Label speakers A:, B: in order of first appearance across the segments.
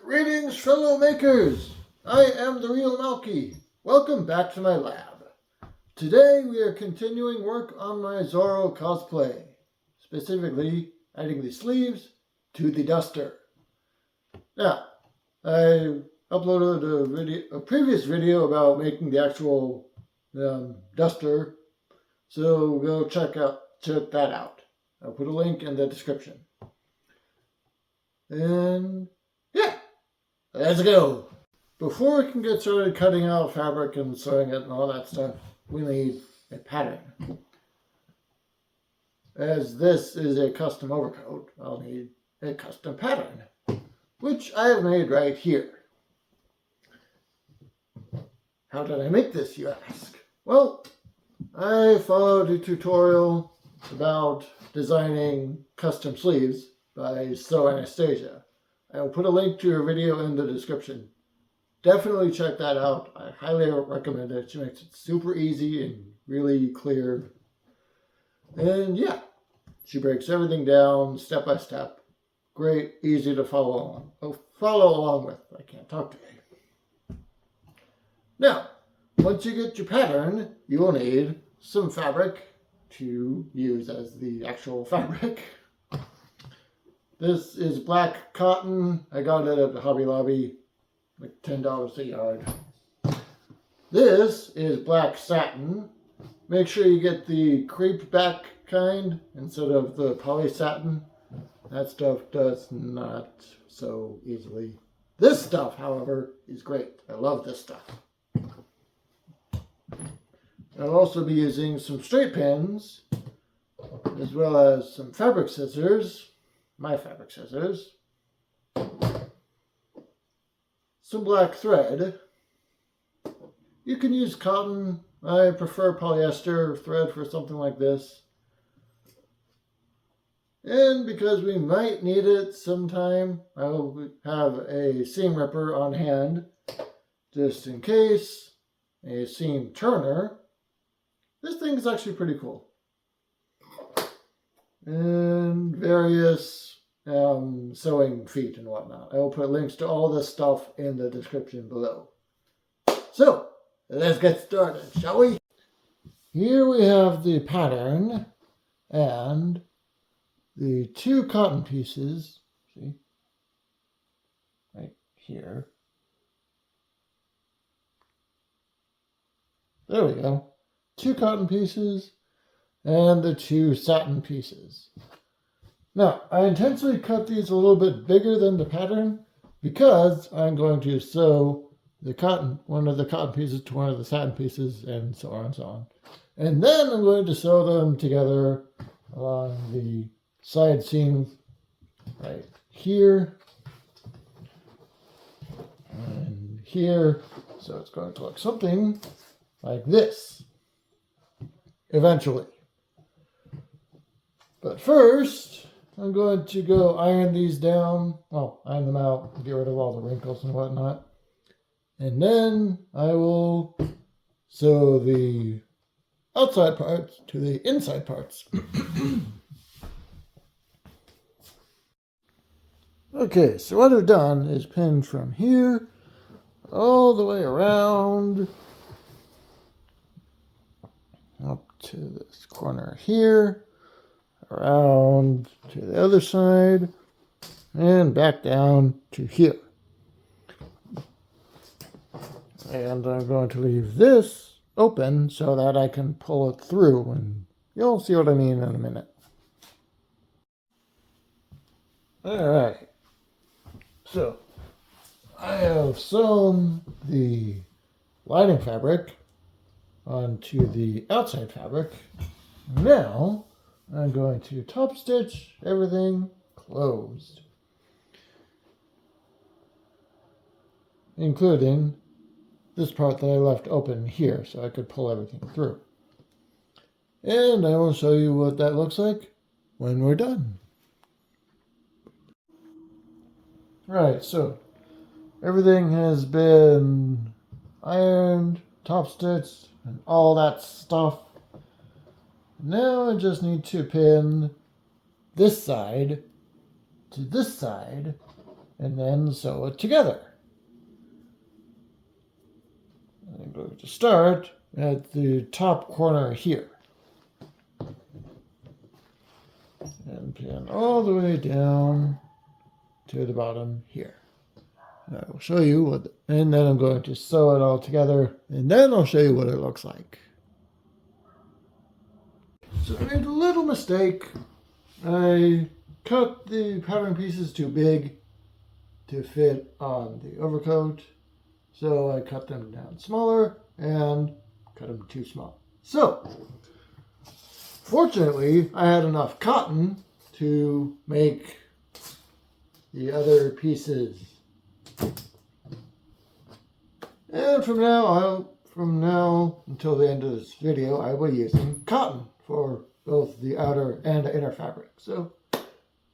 A: Greetings, fellow makers! I am the real Malky. Welcome back to my lab. Today we are continuing work on my Zorro cosplay, specifically adding the sleeves to the duster. Now, I uploaded a previous video about making the actual duster, so go check that out. I'll put a link in the description. And yeah, let's go. Before we can get started cutting out fabric and sewing it and all that stuff, we need a pattern. As this is a custom overcoat, I'll need a custom pattern, which I have made right here. How did I make this, you ask? Well, I followed a tutorial about designing custom sleeves by Sew Anastasia. I will put a link to her video in the description. Definitely check that out. I highly recommend it. She makes it super easy and really clear. And yeah, she breaks everything down step by step. Great, easy to follow along with. I can't talk today. Now, once you get your pattern, you will need some fabric to use as the actual fabric. This is black cotton. I got it at Hobby Lobby, like $10 a yard. This is black satin. Make sure you get the crepe back kind instead of the poly satin. That stuff does not sew easily. This stuff, however, is great. I love this stuff. I'll also be using some straight pins, as well as some fabric scissors, my fabric scissors, some black thread. You can use cotton. I prefer polyester thread for something like this. And because we might need it sometime, I will have a seam ripper on hand, just in case, a seam turner. This thing is actually pretty cool. And various sewing feet and whatnot. I will put links to all this stuff in the description below. So, let's get started, shall we? Here we have the pattern and the two cotton pieces, see, right here. There we go. Two cotton pieces and the two satin pieces. Now, I intentionally cut these a little bit bigger than the pattern because I'm going to sew one of the cotton pieces to one of the satin pieces, and so on and so on. And then I'm going to sew them together along the side seams right here and here. So it's going to look something like this eventually. But first, I'm going to go iron these down. Well, iron them out, get rid of all the wrinkles and whatnot. And then I will sew the outside parts to the inside parts. Okay, so what I've done is pin from here all the way around up to this corner here, around to the other side, and back down to here. And I'm going to leave this open so that I can pull it through, and you'll see what I mean in a minute. Alright, so I have sewn the lining fabric onto the outside fabric. Now I'm going to top stitch everything closed, including this part that I left open here so I could pull everything through. And I will show you what that looks like when we're done. Right, so everything has been ironed, top stitched, and all that stuff. Now I just need to pin this side to this side and then sew it together. I'm going to start at the top corner here and pin all the way down to the bottom here. I will show you what, and then I'm going to sew it all together, and then I'll show you what it looks like. So I made a little mistake. I cut the pattern pieces too big to fit on the overcoat, so I cut them down smaller and cut them too small. So, fortunately, I had enough cotton to make the other pieces. And from now until the end of this video, I will be using cotton for both the outer and the inner fabric. So,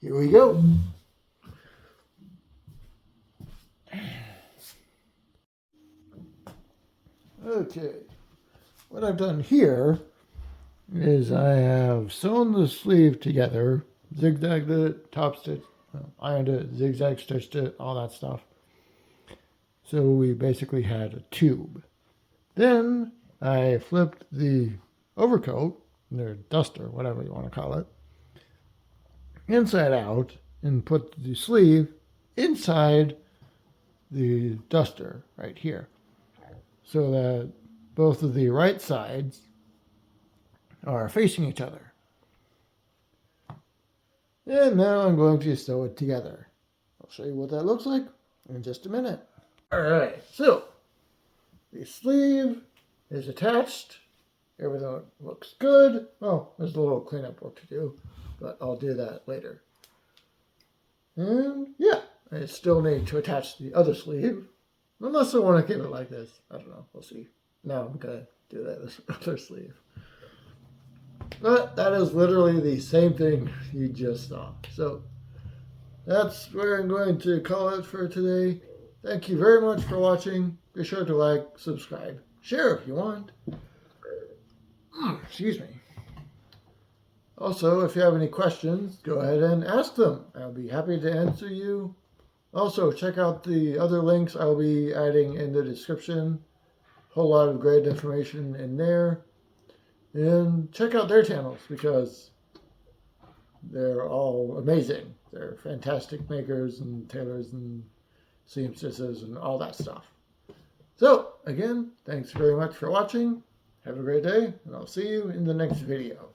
A: here we go. Okay, what I've done here is I have sewn the sleeve together, zigzagged it, top stitch, ironed it, zigzag stitched it, all that stuff. So we basically had a tube. Then I flipped the overcoat, or duster, whatever you want to call it, inside out and put the sleeve inside the duster right here, so that both of the right sides are facing each other. And now I'm going to sew it together. I'll show you what that looks like in just a minute. Alright, so the sleeve is attached. Everything looks good. Well, there's a little cleanup work to do, but I'll do that later. And yeah, I still need to attach the other sleeve. Unless I want to keep it like this. I don't know. We'll see. Now I'm going to do that other sleeve. But that is literally the same thing you just saw. So that's where I'm going to call it for today. Thank you very much for watching. Be sure to like, subscribe, share if you want. Excuse me. Also, if you have any questions, go ahead and ask them. I'll be happy to answer you. Also, check out the other links I'll be adding in the description. Whole lot of great information in there. And check out their channels because they're all amazing. They're fantastic makers and tailors and seamstresses and all that stuff. So, again, thanks very much for watching. Have a great day, and I'll see you in the next video.